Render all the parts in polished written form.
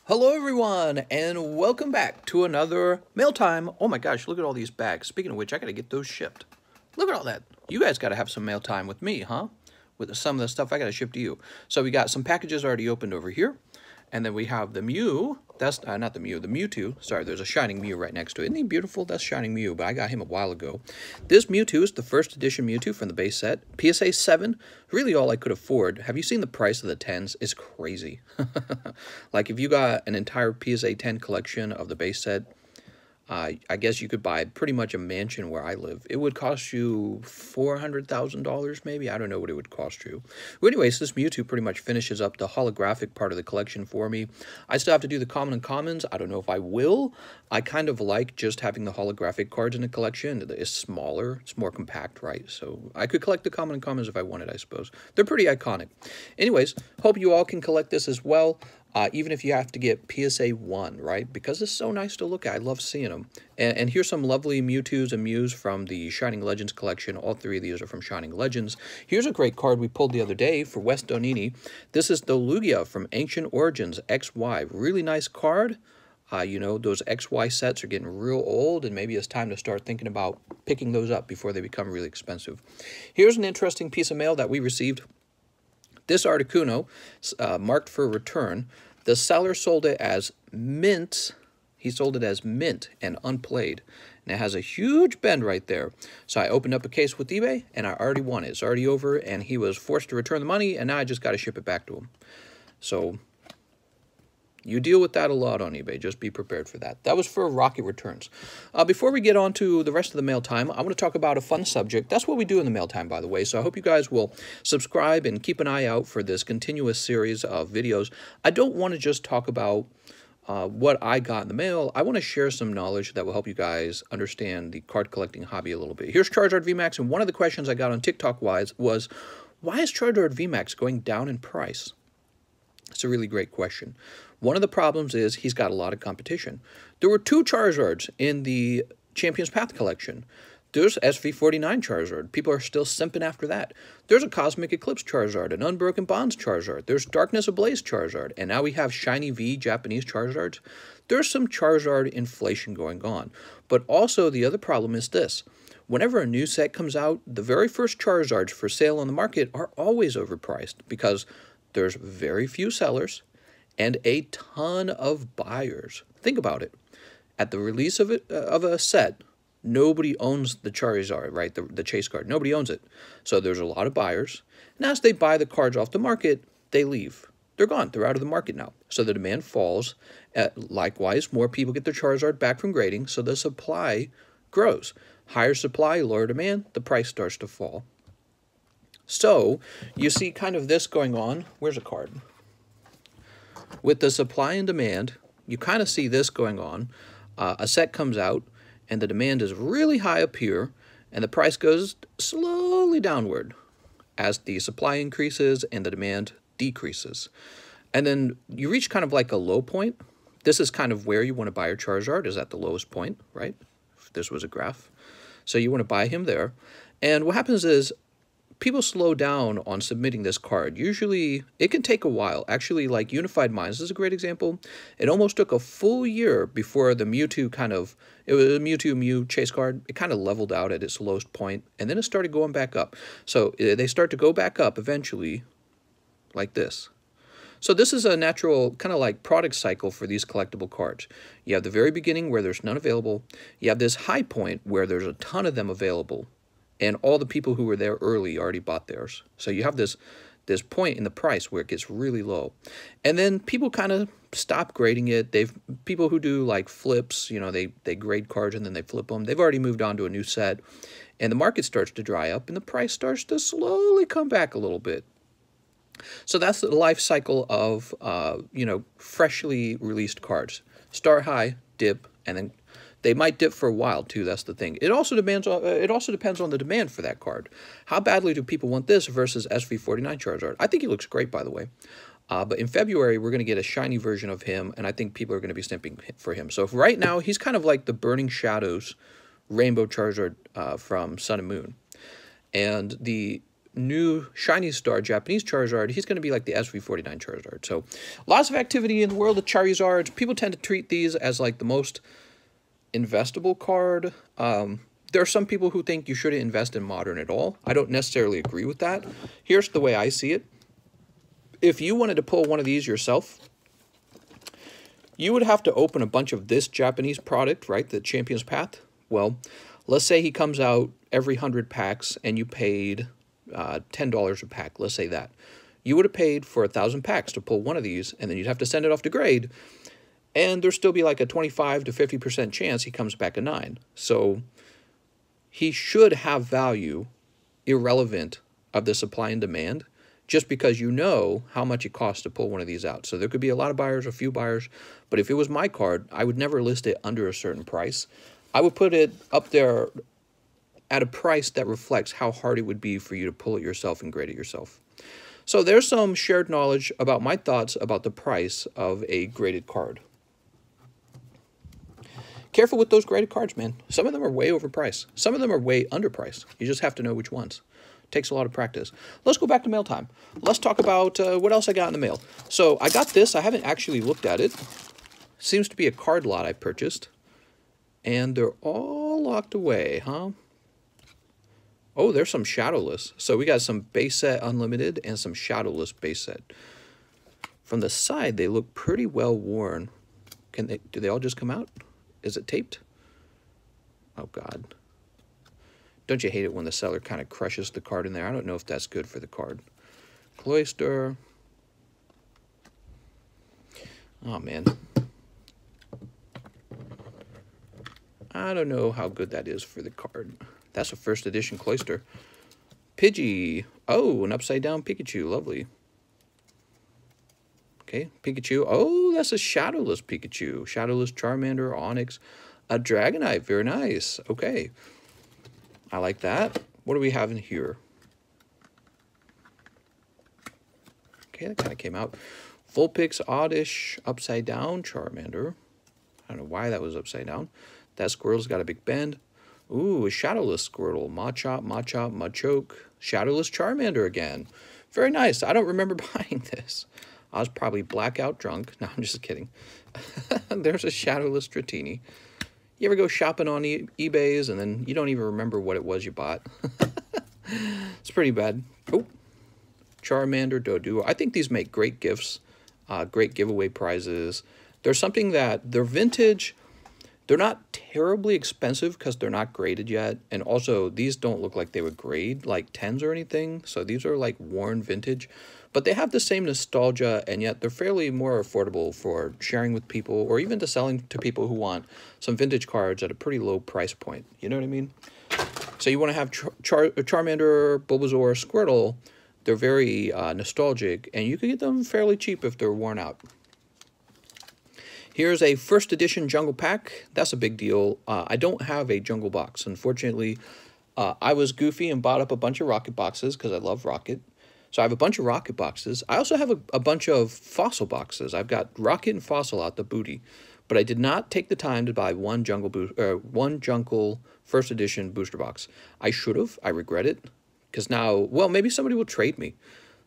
Hello everyone, and welcome back to another mail time. Oh my gosh, look at all these bags. Speaking of which, I gotta get those shipped. Look at all that. You guys gotta have some mail time with me, huh? With some of the stuff I gotta ship to you. So we got some packages already opened over here. And then we have the Mew. That's not the Mew, the Mewtwo. Sorry, there's a Shining Mew right next to it. Isn't he beautiful? That's Shining Mew, but I got him a while ago. This Mewtwo is the first edition Mewtwo from the base set. PSA 7, really all I could afford. Have you seen the price of the 10s? It's crazy. Like, if you got an entire PSA 10 collection of the base set, I guess you could buy pretty much a mansion where I live. It would cost you $400,000 maybe. I don't know what it would cost you. But anyways, this Mewtwo pretty much finishes up the holographic part of the collection for me. I still have to do the common and commons. I don't know if I will. I kind of like just having the holographic cards in the collection. It's smaller. It's more compact, right? So I could collect the common and commons if I wanted, I suppose. They're pretty iconic. Anyways, hope you all can collect this as well. Even if you have to get PSA 1, right? Because it's so nice to look at. I love seeing them. And here's some lovely Mewtwo's and Mews from the Shining Legends collection. All three of these are from Shining Legends. Here's a great card we pulled the other day for Wes Donini. This is the Lugia from Ancient Origins XY. Really nice card. You know, those XY sets are getting real old, and maybe it's time to start thinking about picking those up before they become really expensive. Here's an interesting piece of mail that we received. This Articuno, marked for return. The seller sold it as mint. He sold it as mint and unplayed. And it has a huge bend right there. So I opened up a case with eBay, and I already won it. It's already over, and he was forced to return the money, and now I just got to ship it back to him. So you deal with that a lot on eBay. Just be prepared for that. That was for Rocket Returns. Before we get on to the rest of the mail time, I want to talk about a fun subject. That's what we do in the mail time, by the way. So I hope you guys will subscribe and keep an eye out for this continuous series of videos. I don't want to just talk about what I got in the mail. I want to share some knowledge that will help you guys understand the card collecting hobby a little bit. Here's Charizard Vmax, and one of the questions I got on TikTok was, why is Charizard Vmax going down in price? It's a really great question. One of the problems is he's got a lot of competition. There were 2 Charizards in the Champions Path collection. There's SV49 Charizard. People are still simping after that. There's a Cosmic Eclipse Charizard, an Unbroken Bonds Charizard. There's Darkness Ablaze Charizard. And now we have Shiny V Japanese Charizards. There's some Charizard inflation going on. But also the other problem is this. Whenever a new set comes out, the very first Charizards for sale on the market are always overpriced because there's very few sellers and a ton of buyers. Think about it. At the release of a set, nobody owns the Charizard, right? The chase card. Nobody owns it. So there's a lot of buyers. And as they buy the cards off the market, they leave. They're gone. They're out of the market now. So the demand falls. Likewise, more people get their Charizard back from grading, so the supply grows. Higher supply, lower demand, the price starts to fall. So you see kind of this going on. Where's a card? With the supply and demand, you kind of see this going on. A set comes out, and the demand is really high up here, and the price goes slowly downward as the supply increases and the demand decreases. And then you reach kind of like a low point. This is kind of where you want to buy your Charizard, is at the lowest point, right? If this was a graph. So you want to buy him there. And what happens is, people slow down on submitting this card. Usually, it can take a while. Actually, like Unified Minds is a great example. It almost took a full year before the Mewtwo it was a Mewtwo Mew chase card. It kind of leveled out at its lowest point, and then it started going back up. So they start to go back up eventually, like this. So this is a natural kind of like product cycle for these collectible cards. You have the very beginning where there's none available. You have this high point where there's a ton of them available. And all the people who were there early already bought theirs. So you have this point in the price where it gets really low. And then people kind of stop grading it. People who do like flips, you know, they grade cards and then they flip them. They've already moved on to a new set. And the market starts to dry up and the price starts to slowly come back a little bit. So that's the life cycle of, you know, freshly released cards. Start high, dip, and then they might dip for a while, too. That's the thing. It also depends on the demand for that card. How badly do people want this versus SV49 Charizard? I think he looks great, by the way. But in February, we're going to get a shiny version of him, and I think people are going to be simping for him. So right now, he's kind of like the Burning Shadows Rainbow Charizard from Sun and Moon. And the new Shiny Star Japanese Charizard, he's going to be like the SV49 Charizard. So lots of activity in the world of Charizards. People tend to treat these as like the most investable card. There are some people who think you shouldn't invest in Modern at all. I don't necessarily agree with that. Here's the way I see it. If you wanted to pull one of these yourself, you would have to open a bunch of this Japanese product, right, the Champion's Path. Well, let's say he comes out every 100 packs and you paid $10 a pack, let's say that. You would have paid for 1,000 packs to pull one of these, and then you'd have to send it off to grade, and there'd still be like a 25 to 50% chance he comes back a 9. So he should have value irrelevant of the supply and demand, just because you know how much it costs to pull one of these out. So there could be a lot of buyers, a few buyers, but if it was my card, I would never list it under a certain price. I would put it up there at a price that reflects how hard it would be for you to pull it yourself and grade it yourself. So there's some shared knowledge about my thoughts about the price of a graded card. Careful with those graded cards, man. Some of them are way overpriced. Some of them are way underpriced. You just have to know which ones. Takes a lot of practice. Let's go back to mail time. Let's talk about what else I got in the mail. So I got this. I haven't actually looked at it. Seems to be a card lot I purchased. And they're all locked away, huh? Oh, there's some shadowless. So we got some base set unlimited and some shadowless base set. From the side, they look pretty well worn. Do they all just come out? Is it taped? Oh, God. Don't you hate it when the seller kind of crushes the card in there? I don't know if that's good for the card. Cloyster. Oh, man. I don't know how good that is for the card. That's a first edition Cloyster. Pidgey. Oh, an upside down Pikachu. Lovely. Okay, Pikachu. Oh, that's a shadowless Pikachu. Shadowless Charmander, Onyx, a Dragonite. Very nice. Okay. I like that. What do we have in here? Okay, that kind of came out. Vulpix, Oddish, upside down Charmander. I don't know why that was upside down. That Squirtle's got a big bend. Ooh, a shadowless Squirtle. Machop, Machoke. Shadowless Charmander again. Very nice. I don't remember buying this. I was probably blackout drunk. No, I'm just kidding. There's a shadowless Dratini. You ever go shopping on eBays and then you don't even remember what it was you bought? It's pretty bad. Oh, Charmander, Doduo. I think these make great gifts, great giveaway prizes. There's something that they're vintage. They're not terribly expensive because they're not graded yet. And also, these don't look like they would grade like 10s or anything. So these are like worn vintage. But they have the same nostalgia, and yet they're fairly more affordable for sharing with people or even to selling to people who want some vintage cards at a pretty low price point. You know what I mean? So you want to have Charmander, Bulbasaur, Squirtle. They're very nostalgic, and you can get them fairly cheap if they're worn out. Here's a first edition Jungle Pack. That's a big deal. I don't have a Jungle Box. Unfortunately, I was goofy and bought up a bunch of Rocket boxes because I love Rocket. So I have a bunch of Rocket boxes. I also have a bunch of Fossil boxes. I've got Rocket and Fossil out the booty. But I did not take the time to buy one Jungle first edition booster box. I should have. I regret it. Because now, well, maybe somebody will trade me.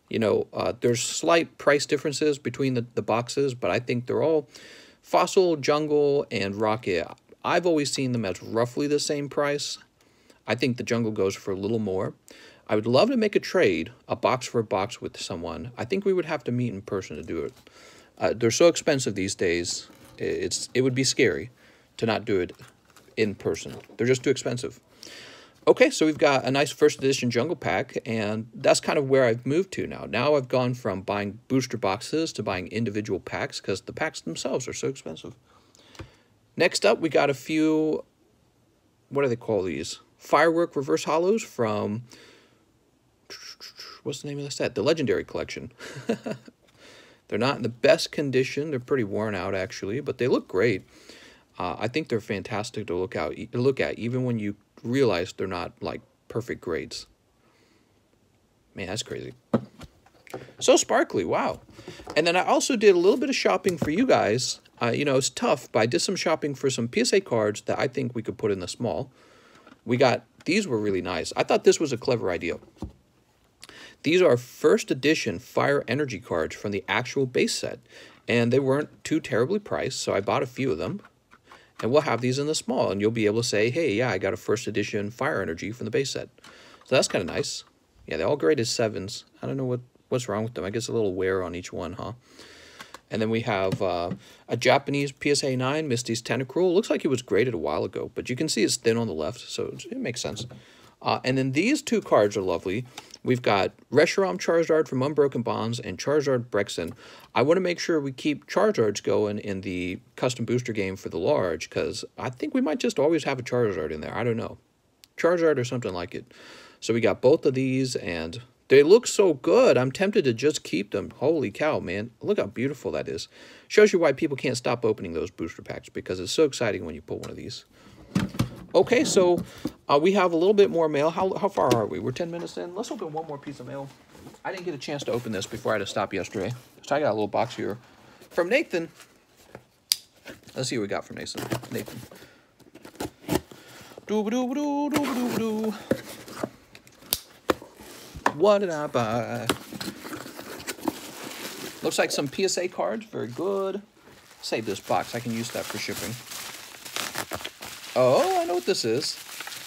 You know, there's slight price differences between the boxes, but I think they're all Fossil, Jungle, and Rocket. I've always seen them as roughly the same price. I think the Jungle goes for a little more. I would love to make a trade, a box for a box with someone. I think we would have to meet in person to do it. They're so expensive these days. It would be scary to not do it in person. They're just too expensive. Okay, so we've got a nice first edition Jungle Pack, and that's kind of where I've moved to now. Now I've gone from buying booster boxes to buying individual packs because the packs themselves are so expensive. Next up, we got a few, what do they call these? Firework reverse hollows from, what's the name of the set? The Legendary Collection. They're not in the best condition. They're pretty worn out, actually, but they look great. I think they're fantastic to look at, even when you realize they're not, like, perfect grades. Man, that's crazy. So sparkly, wow. And then I also did a little bit of shopping for you guys. You know, it's tough, but I did some shopping for some PSA cards that I think we could put in the small. These were really nice. I thought this was a clever idea. These are first edition Fire Energy cards from the actual base set. And they weren't too terribly priced, so I bought a few of them. And we'll have these in the small, and you'll be able to say, hey, yeah, I got a first edition Fire Energy from the base set. So that's kind of nice. Yeah, they're all graded 7s. I don't know what's wrong with them. I guess a little wear on each one, huh? And then we have a Japanese PSA 9, Misty's Tentacruel. Looks like it was graded a while ago, but you can see it's thin on the left, so it makes sense. And then these two cards are lovely. We've got Reshiram Charizard from Unbroken Bonds and Charizard Brexen. I want to make sure we keep Charizards going in the custom booster game for the large, because I think we might just always have a Charizard in there. I don't know. Charizard or something like it. So we got both of these, and they look so good. I'm tempted to just keep them. Holy cow, man. Look how beautiful that is. Shows you why people can't stop opening those booster packs, because it's so exciting when you pull one of these. Okay, so we have a little bit more mail. How far are we? We're 10 minutes in. Let's open one more piece of mail. I didn't get a chance to open this before I had to stop yesterday. So I got a little box here from Nathan. Let's see what we got from Nathan. Doo-ba-doo-ba-doo, what did I buy? Looks like some PSA cards. Very good. Save this box. I can use that for shipping. Oh, I know what this is.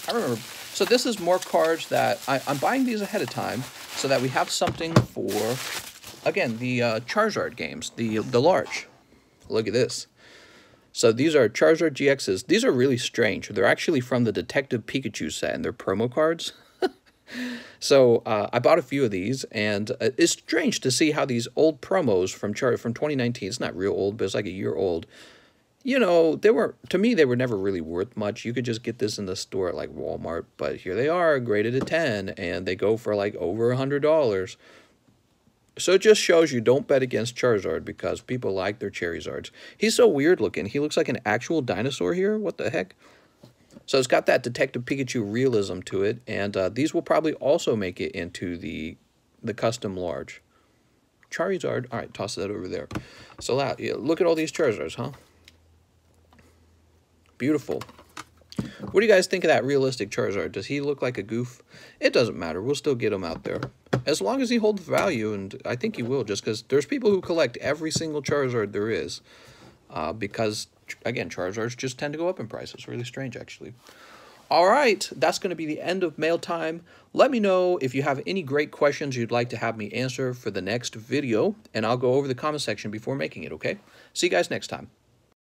I remember. So this is more cards that I'm buying these ahead of time so that we have something for, again, the Charizard games, the large. Look at this. So these are Charizard Gx's. These are really strange. They're actually from the Detective Pikachu set, and they're promo cards. So I bought a few of these, and it's strange to see how these old promos from 2019, it's not real old, but it's like a year old. You know, to me, they were never really worth much. You could just get this in the store at like Walmart, but here they are, graded a 10, and they go for like over $100. So it just shows you don't bet against Charizard because people like their Charizards. He's so weird looking. He looks like an actual dinosaur here. What the heck? So it's got that Detective Pikachu realism to it, and these will probably also make it into the custom large. Charizard. All right, toss that over there. So yeah, look at all these Charizards, huh? Beautiful. What do you guys think of that realistic Charizard? Does he look like a goof? It doesn't matter. We'll still get him out there. As long as he holds value, and I think he will, just because there's people who collect every single Charizard there is. Because, again, Charizards just tend to go up in price. It's really strange, actually. All right, that's going to be the end of mail time. Let me know if you have any great questions you'd like to have me answer for the next video, and I'll go over the comment section before making it, okay? See you guys next time.